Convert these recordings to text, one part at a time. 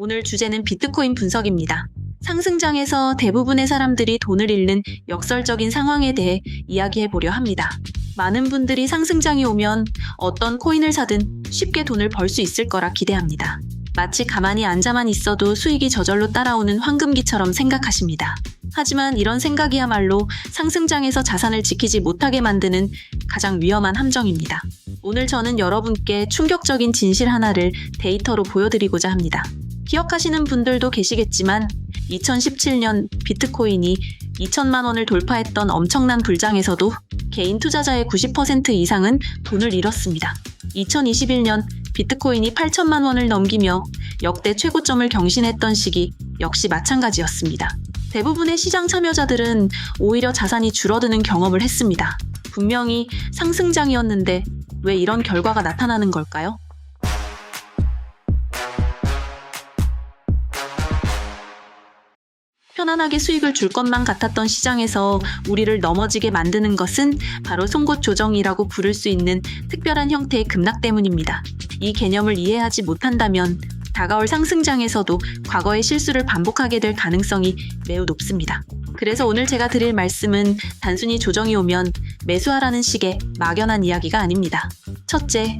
오늘 주제는 비트코인 분석입니다. 상승장에서 대부분의 사람들이 돈을 잃는 역설적인 상황에 대해 이야기해 보려 합니다. 많은 분들이 상승장이 오면 어떤 코인을 사든 쉽게 돈을 벌 수 있을 거라 기대합니다. 마치 가만히 앉아만 있어도 수익이 저절로 따라오는 황금기처럼 생각하십니다. 하지만 이런 생각이야말로 상승장에서 자산을 지키지 못하게 만드는 가장 위험한 함정입니다. 오늘 저는 여러분께 충격적인 진실 하나를 데이터로 보여드리고자 합니다. 기억하시는 분들도 계시겠지만 2017년 비트코인이 2천만 원을 돌파했던 엄청난 불장에서도 개인 투자자의 90% 이상은 돈을 잃었습니다. 2021년 비트코인이 8천만 원을 넘기며 역대 최고점을 경신했던 시기 역시 마찬가지였습니다. 대부분의 시장 참여자들은 오히려 자산이 줄어드는 경험을 했습니다. 분명히 상승장이었는데 왜 이런 결과가 나타나는 걸까요? 편안하게 수익을 줄 것만 같았던 시장에서 우리를 넘어지게 만드는 것은 바로 송곳 조정이라고 부를 수 있는 특별한 형태의 급락 때문입니다. 이 개념을 이해하지 못한다면 다가올 상승장에서도 과거의 실수를 반복하게 될 가능성이 매우 높습니다. 그래서 오늘 제가 드릴 말씀은 단순히 조정이 오면 매수하라는 식의 막연한 이야기가 아닙니다. 첫째,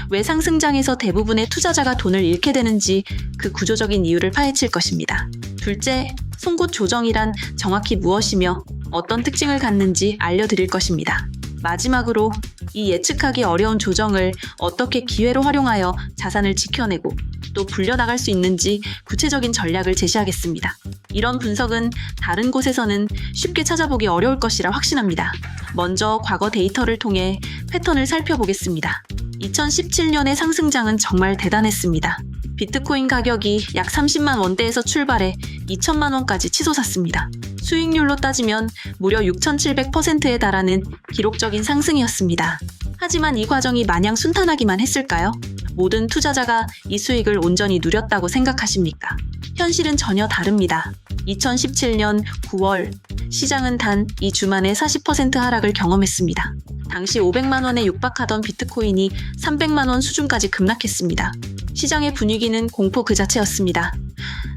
왜 상승장에서 대부분의 투자자가 돈을 잃게 되는지 그 구조적인 이유를 파헤칠 것입니다. 둘째, 송곳 조정이란 정확히 무엇이며 어떤 특징을 갖는지 알려드릴 것입니다. 마지막으로 이 예측하기 어려운 조정을 어떻게 기회로 활용하여 자산을 지켜내고 또 불려나갈 수 있는지 구체적인 전략을 제시하겠습니다. 이런 분석은 다른 곳에서는 쉽게 찾아보기 어려울 것이라 확신합니다. 먼저 과거 데이터를 통해 패턴을 살펴보겠습니다. 2017년의 상승장은 정말 대단했습니다. 비트코인 가격이 약 30만 원대에서 출발해 2천만 원까지 치솟았습니다. 수익률로 따지면 무려 6,700%에 달하는 기록적인 상승이었습니다. 하지만 이 과정이 마냥 순탄하기만 했을까요? 모든 투자자가 이 수익을 온전히 누렸다고 생각하십니까? 현실은 전혀 다릅니다. 2017년 9월 시장은 단 2주 만에 40% 하락을 경험했습니다. 당시 500만 원에 육박하던 비트코인이 300만 원 수준까지 급락했습니다. 시장의 분위기는 공포 그 자체였습니다.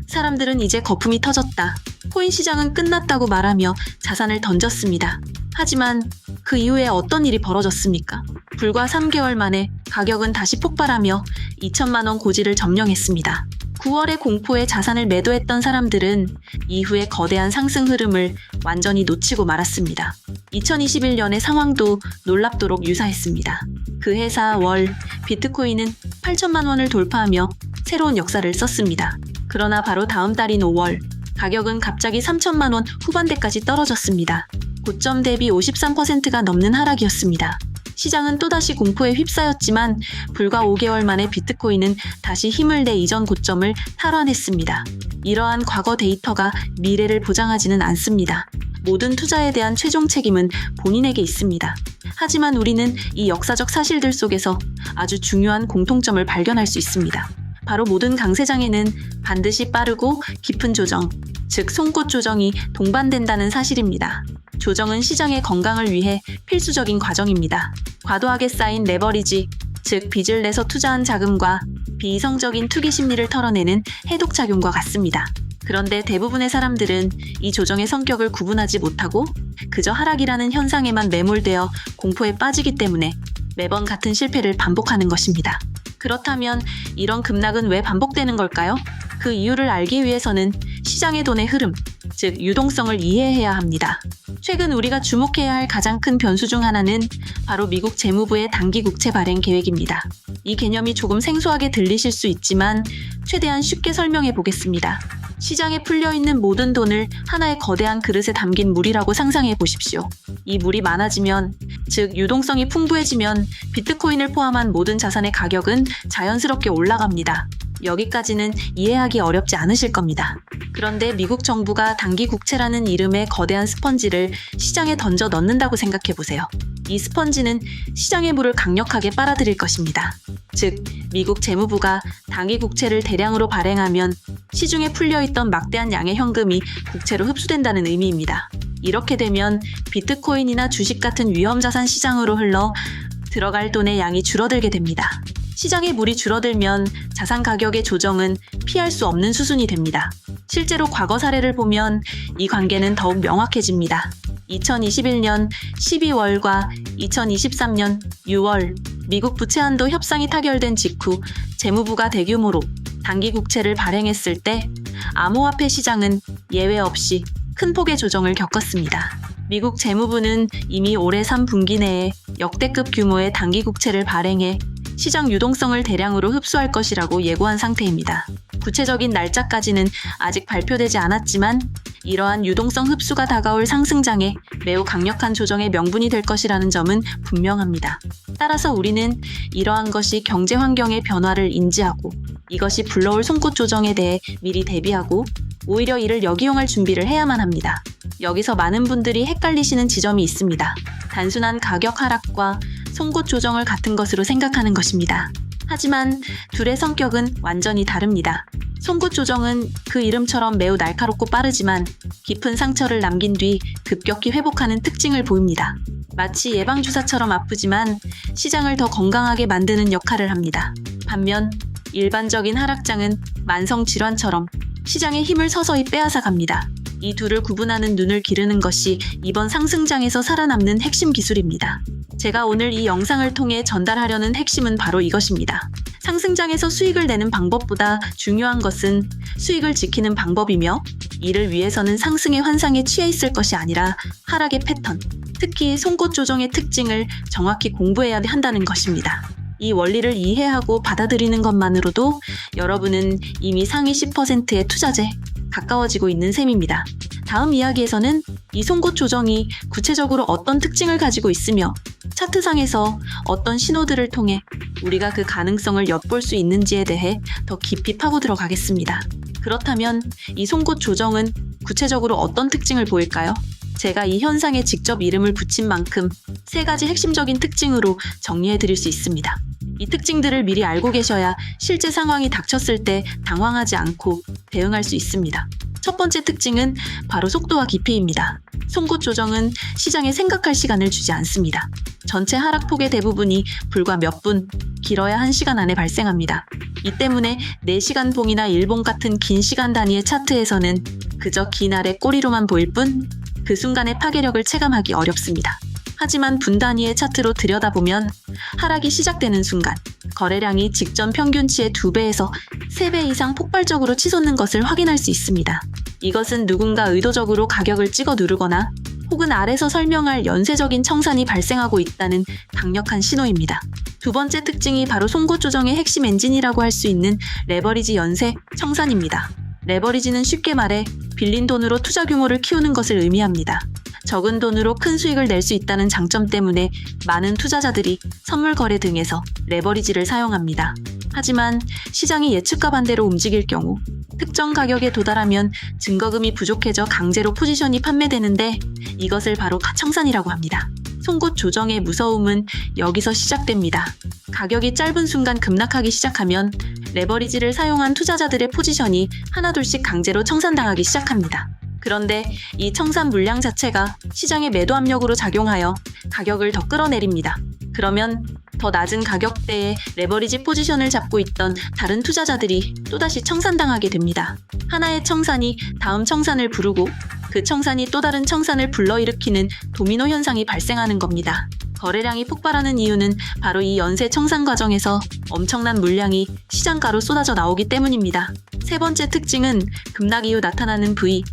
사람들은 이제 거품이 터졌다. 코인 시장은 끝났다고 말하며 자산을 던졌습니다. 하지만 그 이후에 어떤 일이 벌어졌습니까? 불과 3개월 만에 가격은 다시 폭발하며 2천만 원 고지를 점령했습니다. 9월의 공포에 자산을 매도했던 사람들은 이후에 거대한 상승 흐름을 완전히 놓치고 말았습니다. 2021년의 상황도 놀랍도록 유사했습니다. 그해 4월 비트코인은 8천만 원을 돌파하며 새로운 역사를 썼습니다. 그러나 바로 다음 달인 5월 가격은 갑자기 3천만 원 후반대까지 떨어졌습니다. 고점 대비 53%가 넘는 하락이었습니다. 시장은 또다시 공포에 휩싸였지만 불과 5개월 만에 비트코인은 다시 힘을 내 이전 고점을 탈환했습니다. 이러한 과거 데이터가 미래를 보장하지는 않습니다. 모든 투자에 대한 최종 책임은 본인에게 있습니다. 하지만 우리는 이 역사적 사실들 속에서 아주 중요한 공통점을 발견할 수 있습니다. 바로 모든 강세장에는 반드시 빠르고 깊은 조정, 즉 송곳 조정이 동반된다는 사실입니다. 조정은 시장의 건강을 위해 필수적인 과정입니다. 과도하게 쌓인 레버리지, 즉 빚을 내서 투자한 자금과 비이성적인 투기 심리를 털어내는 해독작용과 같습니다. 그런데 대부분의 사람들은 이 조정의 성격을 구분하지 못하고 그저 하락이라는 현상에만 매몰되어 공포에 빠지기 때문에 매번 같은 실패를 반복하는 것입니다. 그렇다면 이런 급락은 왜 반복되는 걸까요? 그 이유를 알기 위해서는 시장의 돈의 흐름, 즉 유동성을 이해해야 합니다. 최근 우리가 주목해야 할 가장 큰 변수 중 하나는 바로 미국 재무부의 단기 국채 발행 계획입니다. 이 개념이 조금 생소하게 들리실 수 있지만 최대한 쉽게 설명해 보겠습니다. 시장에 풀려있는 모든 돈을 하나의 거대한 그릇에 담긴 물이라고 상상해 보십시오. 이 물이 많아지면, 즉 유동성이 풍부해지면 비트코인을 포함한 모든 자산의 가격은 자연스럽게 올라갑니다. 여기까지는 이해하기 어렵지 않으실 겁니다. 그런데 미국 정부가 단기 국채라는 이름의 거대한 스펀지를 시장에 던져 넣는다고 생각해 보세요. 이 스펀지는 시장의 물을 강력하게 빨아들일 것입니다. 즉, 미국 재무부가 단기 국채를 대량으로 발행하면 시중에 풀려있던 막대한 양의 현금이 국채로 흡수된다는 의미입니다. 이렇게 되면 비트코인이나 주식 같은 위험자산 시장으로 흘러 들어갈 돈의 양이 줄어들게 됩니다. 시장의 물이 줄어들면 자산 가격의 조정은 피할 수 없는 수순이 됩니다. 실제로 과거 사례를 보면 이 관계는 더욱 명확해집니다. 2021년 12월과 2023년 6월 미국 부채 한도 협상이 타결된 직후 재무부가 대규모로 단기 국채를 발행했을 때 암호화폐 시장은 예외 없이 큰 폭의 조정을 겪었습니다. 미국 재무부는 이미 올해 3분기 내에 역대급 규모의 단기 국채를 발행해 시장 유동성을 대량으로 흡수할 것이라고 예고한 상태입니다. 구체적인 날짜까지는 아직 발표되지 않았지만 이러한 유동성 흡수가 다가올 상승장에 매우 강력한 조정의 명분이 될 것이라는 점은 분명합니다. 따라서 우리는 이러한 것이 경제 환경의 변화를 인지하고 이것이 불러올 송곳 조정에 대해 미리 대비하고 오히려 이를 역이용할 준비를 해야만 합니다. 여기서 많은 분들이 헷갈리시는 지점이 있습니다. 단순한 가격 하락과 송곳 조정을 같은 것으로 생각하는 것입니다. 하지만 둘의 성격은 완전히 다릅니다. 송곳 조정은 그 이름처럼 매우 날카롭고 빠르지만 깊은 상처를 남긴 뒤 급격히 회복하는 특징을 보입니다. 마치 예방주사처럼 아프지만 시장을 더 건강하게 만드는 역할을 합니다. 반면 일반적인 하락장은 만성질환처럼 시장의 힘을 서서히 빼앗아 갑니다. 이 둘을 구분하는 눈을 기르는 것이 이번 상승장에서 살아남는 핵심 기술입니다. 제가 오늘 이 영상을 통해 전달하려는 핵심은 바로 이것입니다. 상승장에서 수익을 내는 방법보다 중요한 것은 수익을 지키는 방법이며 이를 위해서는 상승의 환상에 취해 있을 것이 아니라 하락의 패턴, 특히 송곳 조정의 특징을 정확히 공부해야 한다는 것입니다. 이 원리를 이해하고 받아들이는 것만으로도 여러분은 이미 상위 10%의 투자재에 가까워지고 있는 셈입니다. 다음 이야기에서는 이 송곳 조정이 구체적으로 어떤 특징을 가지고 있으며 차트상에서 어떤 신호들을 통해 우리가 그 가능성을 엿볼 수 있는지에 대해 더 깊이 파고 들어가겠습니다. 그렇다면 이 송곳 조정은 구체적으로 어떤 특징을 보일까요? 제가 이 현상에 직접 이름을 붙인 만큼 3가지 핵심적인 특징으로 정리해 드릴 수 있습니다. 이 특징들을 미리 알고 계셔야 실제 상황이 닥쳤을 때 당황하지 않고 대응할 수 있습니다. 첫 번째 특징은 바로 속도와 깊이입니다. 송곳 조정은 시장에 생각할 시간을 주지 않습니다. 전체 하락폭의 대부분이 불과 몇 분, 길어야 1시간 안에 발생합니다. 이 때문에 4시간 봉이나 일봉 같은 긴 시간 단위의 차트에서는 그저 긴 알의 꼬리로만 보일 뿐 그 순간의 파괴력을 체감하기 어렵습니다. 하지만 분 단위의 차트로 들여다보면 하락이 시작되는 순간 거래량이 직전 평균치의 2배에서 3배 이상 폭발적으로 치솟는 것을 확인할 수 있습니다. 이것은 누군가 의도적으로 가격을 찍어 누르거나 혹은 아래서 설명할 연쇄적인 청산이 발생하고 있다는 강력한 신호입니다. 두 번째 특징이 바로 송곳 조정의 핵심 엔진이라고 할 수 있는 레버리지 연쇄 청산입니다. 레버리지는 쉽게 말해 빌린 돈으로 투자 규모를 키우는 것을 의미합니다. 적은 돈으로 큰 수익을 낼 수 있다는 장점 때문에 많은 투자자들이 선물 거래 등에서 레버리지를 사용합니다. 하지만 시장이 예측과 반대로 움직일 경우 특정 가격에 도달하면 증거금이 부족해져 강제로 포지션이 판매되는데 이것을 바로 청산이라고 합니다. 송곳 조정의 무서움은 여기서 시작됩니다. 가격이 짧은 순간 급락하기 시작하면 레버리지를 사용한 투자자들의 포지션이 하나둘씩 강제로 청산당하기 시작합니다. 그런데 이 청산 물량 자체가 시장의 매도 압력으로 작용하여 가격을 더 끌어내립니다. 그러면 더 낮은 가격대에 레버리지 포지션을 잡고 있던 다른 투자자들이 또다시 청산당하게 됩니다. 하나의 청산이 다음 청산을 부르고 그 청산이 또 다른 청산을 불러일으키는 도미노 현상이 발생하는 겁니다. 거래량이 폭발하는 이유는 바로 이 연쇄 청산 과정에서 엄청난 물량이 시장가로 쏟아져 나오기 때문입니다. 세 번째 특징은 급락 이후 나타나는 V,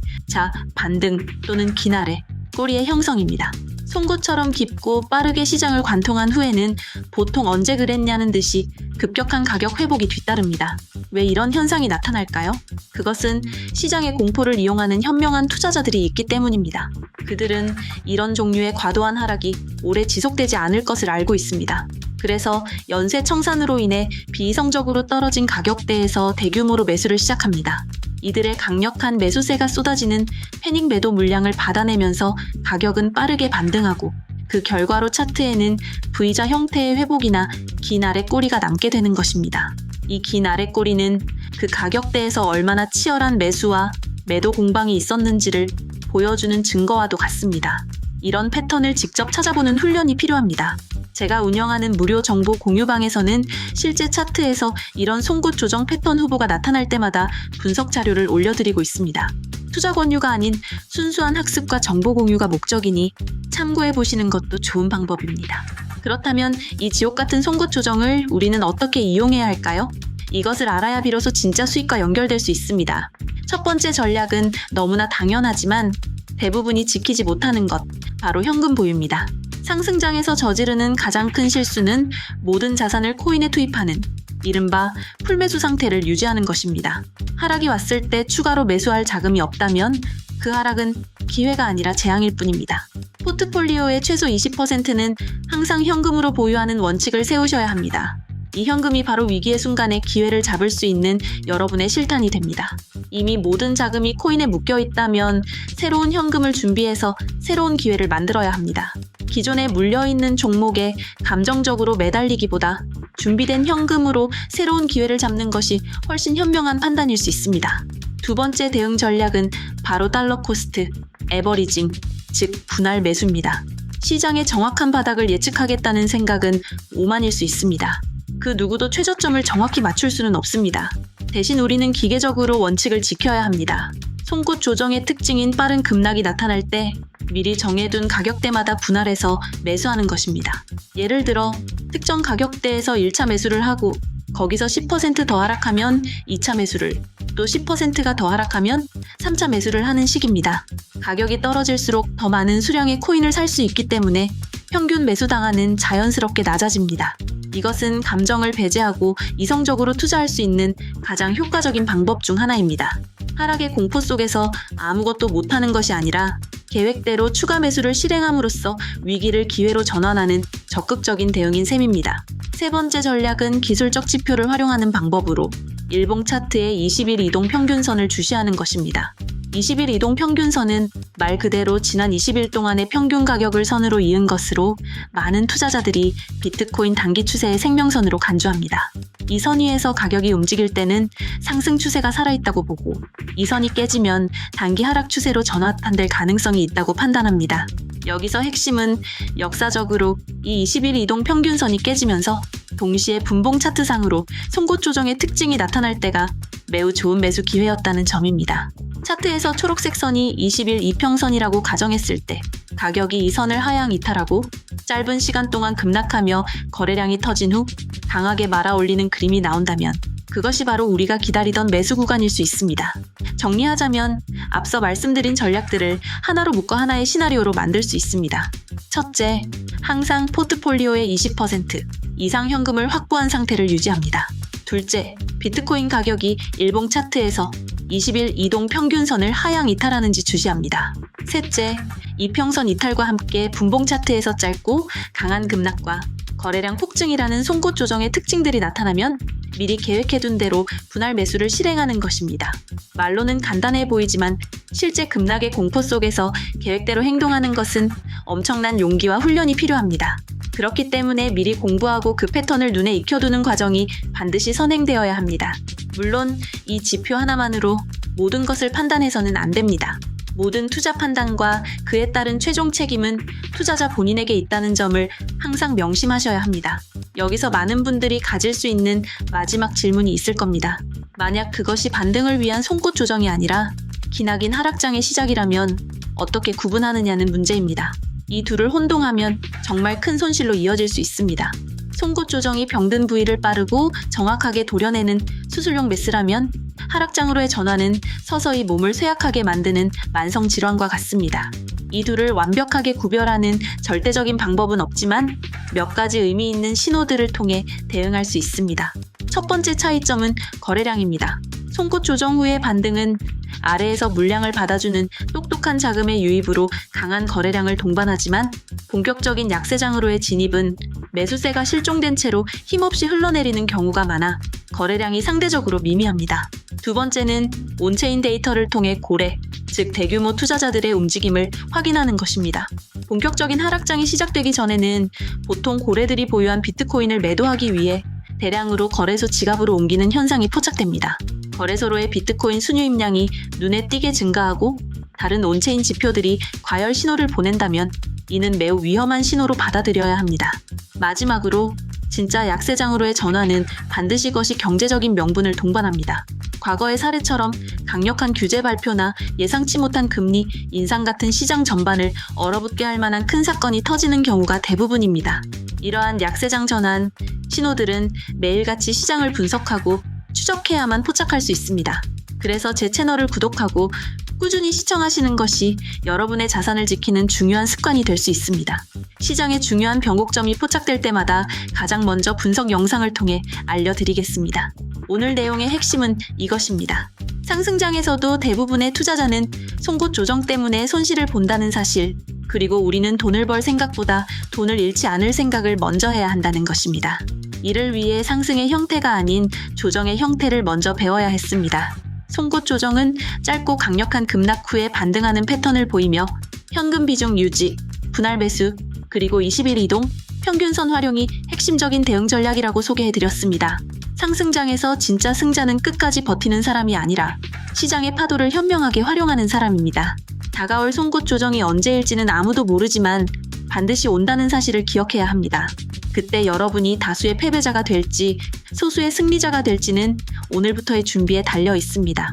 반등 또는 긴 아래, 꼬리의 형성입니다. 송곳처럼 깊고 빠르게 시장을 관통한 후에는 보통 언제 그랬냐는 듯이 급격한 가격 회복이 뒤따릅니다. 왜 이런 현상이 나타날까요? 그것은 시장의 공포를 이용하는 현명한 투자자들이 있기 때문입니다. 그들은 이런 종류의 과도한 하락이 오래 지속되지 않을 것을 알고 있습니다. 그래서 연쇄 청산으로 인해 비이성적으로 떨어진 가격대에서 대규모로 매수를 시작합니다. 이들의 강력한 매수세가 쏟아지는 패닉 매도 물량을 받아내면서 가격은 빠르게 반등하고 그 결과로 차트에는 V자 형태의 회복이나 긴 아래 꼬리가 남게 되는 것입니다. 이 긴 아래 꼬리는 그 가격대에서 얼마나 치열한 매수와 매도 공방이 있었는지를 보여주는 증거와도 같습니다. 이런 패턴을 직접 찾아보는 훈련이 필요합니다. 제가 운영하는 무료 정보 공유방에서는 실제 차트에서 이런 송곳 조정 패턴 후보가 나타날 때마다 분석 자료를 올려드리고 있습니다. 투자 권유가 아닌 순수한 학습과 정보 공유가 목적이니 참고해 보시는 것도 좋은 방법입니다. 그렇다면 이 지옥 같은 송곳 조정을 우리는 어떻게 이용해야 할까요? 이것을 알아야 비로소 진짜 수익과 연결될 수 있습니다. 첫 번째 전략은 너무나 당연하지만 대부분이 지키지 못하는 것, 바로 현금 보유입니다. 상승장에서 저지르는 가장 큰 실수는 모든 자산을 코인에 투입하는 이른바 풀매수 상태를 유지하는 것입니다. 하락이 왔을 때 추가로 매수할 자금이 없다면 그 하락은 기회가 아니라 재앙일 뿐입니다. 포트폴리오의 최소 20%는 항상 현금으로 보유하는 원칙을 세우셔야 합니다. 이 현금이 바로 위기의 순간에 기회를 잡을 수 있는 여러분의 실탄이 됩니다. 이미 모든 자금이 코인에 묶여 있다면 새로운 현금을 준비해서 새로운 기회를 만들어야 합니다. 기존에 물려있는 종목에 감정적으로 매달리기보다 준비된 현금으로 새로운 기회를 잡는 것이 훨씬 현명한 판단일 수 있습니다. 두 번째 대응 전략은 바로 달러 코스트, 에버리징, 즉 분할 매수입니다. 시장의 정확한 바닥을 예측하겠다는 생각은 오만일 수 있습니다. 그 누구도 최저점을 정확히 맞출 수는 없습니다. 대신 우리는 기계적으로 원칙을 지켜야 합니다. 송곳 조정의 특징인 빠른 급락이 나타날 때 미리 정해둔 가격대마다 분할해서 매수하는 것입니다. 예를 들어 특정 가격대에서 1차 매수를 하고 거기서 10% 더 하락하면 2차 매수를, 또 10%가 더 하락하면 3차 매수를 하는 식입니다. 가격이 떨어질수록 더 많은 수량의 코인을 살 수 있기 때문에 평균 매수 당한은 자연스럽게 낮아집니다. 이것은 감정을 배제하고 이성적으로 투자할 수 있는 가장 효과적인 방법 중 하나입니다. 하락의 공포 속에서 아무것도 못하는 것이 아니라 계획대로 추가 매수를 실행함으로써 위기를 기회로 전환하는 적극적인 대응인 셈입니다. 세 번째 전략은 기술적 지표를 활용하는 방법으로 일봉 차트의 20일 이동 평균선을 주시하는 것입니다. 20일 이동 평균선은 말 그대로 지난 20일 동안의 평균 가격을 선으로 이은 것으로 많은 투자자들이 비트코인 단기 추세의 생명선으로 간주합니다. 이 선 위에서 가격이 움직일 때는 상승 추세가 살아있다고 보고 이 선이 깨지면 단기 하락 추세로 전환될 가능성이 있다고 판단합니다. 여기서 핵심은 역사적으로 이 20일 이동 평균선이 깨지면서 동시에 분봉 차트상으로 송곳 조정의 특징이 나타날 때가 매우 좋은 매수 기회였다는 점입니다. 차트에서 초록색 선이 20일 이평선이라고 가정했을 때 가격이 이 선을 하향 이탈하고 짧은 시간 동안 급락하며 거래량이 터진 후 강하게 말아 올리는 그림이 나온다면 그것이 바로 우리가 기다리던 매수 구간일 수 있습니다. 정리하자면 앞서 말씀드린 전략들을 하나로 묶어 하나의 시나리오로 만들 수 있습니다. 첫째, 항상 포트폴리오의 20% 이상 현금을 확보한 상태를 유지합니다. 둘째, 비트코인 가격이 일봉 차트에서 20일 이동 평균선을 하향 이탈하는지 주시합니다. 셋째, 이평선 이탈과 함께 분봉 차트에서 짧고 강한 급락과 거래량 폭증이라는 송곳 조정의 특징들이 나타나면 미리 계획해둔 대로 분할 매수를 실행하는 것입니다. 말로는 간단해 보이지만 실제 급락의 공포 속에서 계획대로 행동하는 것은 엄청난 용기와 훈련이 필요합니다. 그렇기 때문에 미리 공부하고 그 패턴을 눈에 익혀두는 과정이 반드시 선행되어야 합니다. 물론 이 지표 하나만으로 모든 것을 판단해서는 안 됩니다. 모든 투자 판단과 그에 따른 최종 책임은 투자자 본인에게 있다는 점을 항상 명심하셔야 합니다. 여기서 많은 분들이 가질 수 있는 마지막 질문이 있을 겁니다. 만약 그것이 반등을 위한 송곳 조정이 아니라 기나긴 하락장의 시작이라면 어떻게 구분하느냐는 문제입니다. 이 둘을 혼동하면 정말 큰 손실로 이어질 수 있습니다. 송곳 조정이 병든 부위를 빠르고 정확하게 도려내는 수술용 메스라면 하락장으로의 전환은 서서히 몸을 쇠약하게 만드는 만성 질환과 같습니다. 이 둘을 완벽하게 구별하는 절대적인 방법은 없지만 몇 가지 의미 있는 신호들을 통해 대응할 수 있습니다. 첫 번째 차이점은 거래량입니다. 송곳 조정 후의 반등은 아래에서 물량을 받아주는 똑똑한 자금의 유입으로 강한 거래량을 동반하지만 본격적인 약세장으로의 진입은 매수세가 실종된 채로 힘없이 흘러내리는 경우가 많아 거래량이 상대적으로 미미합니다. 두 번째는 온체인 데이터를 통해 고래, 즉 대규모 투자자들의 움직임을 확인하는 것입니다. 본격적인 하락장이 시작되기 전에는 보통 고래들이 보유한 비트코인을 매도하기 위해 대량으로 거래소 지갑으로 옮기는 현상이 포착됩니다. 거래소로의 비트코인 순유입량이 눈에 띄게 증가하고 다른 온체인 지표들이 과열 신호를 보낸다면 이는 매우 위험한 신호로 받아들여야 합니다. 마지막으로 진짜 약세장으로의 전환은 반드시 것이 경제적인 명분을 동반합니다. 과거의 사례처럼 강력한 규제 발표나 예상치 못한 금리 인상 같은 시장 전반을 얼어붙게 할 만한 큰 사건이 터지는 경우가 대부분입니다. 이러한 약세장 전환 신호들은 매일같이 시장을 분석하고 추적해야만 포착할 수 있습니다. 그래서 제 채널을 구독하고 꾸준히 시청하시는 것이 여러분의 자산을 지키는 중요한 습관이 될 수 있습니다. 시장의 중요한 변곡점이 포착될 때마다 가장 먼저 분석 영상을 통해 알려드리겠습니다. 오늘 내용의 핵심은 이것입니다. 상승장에서도 대부분의 투자자는 송곳 조정 때문에 손실을 본다는 사실, 그리고 우리는 돈을 벌 생각보다 돈을 잃지 않을 생각을 먼저 해야 한다는 것입니다. 이를 위해 상승의 형태가 아닌 조정의 형태를 먼저 배워야 했습니다. 송곳 조정은 짧고 강력한 급락 후에 반등하는 패턴을 보이며 현금 비중 유지, 분할 매수, 그리고 20일 이동, 평균선 활용이 핵심적인 대응 전략이라고 소개해드렸습니다. 상승장에서 진짜 승자는 끝까지 버티는 사람이 아니라 시장의 파도를 현명하게 활용하는 사람입니다. 다가올 송곳 조정이 언제일지는 아무도 모르지만 반드시 온다는 사실을 기억해야 합니다. 그때 여러분이 다수의 패배자가 될지 소수의 승리자가 될지는 오늘부터의 준비에 달려 있습니다.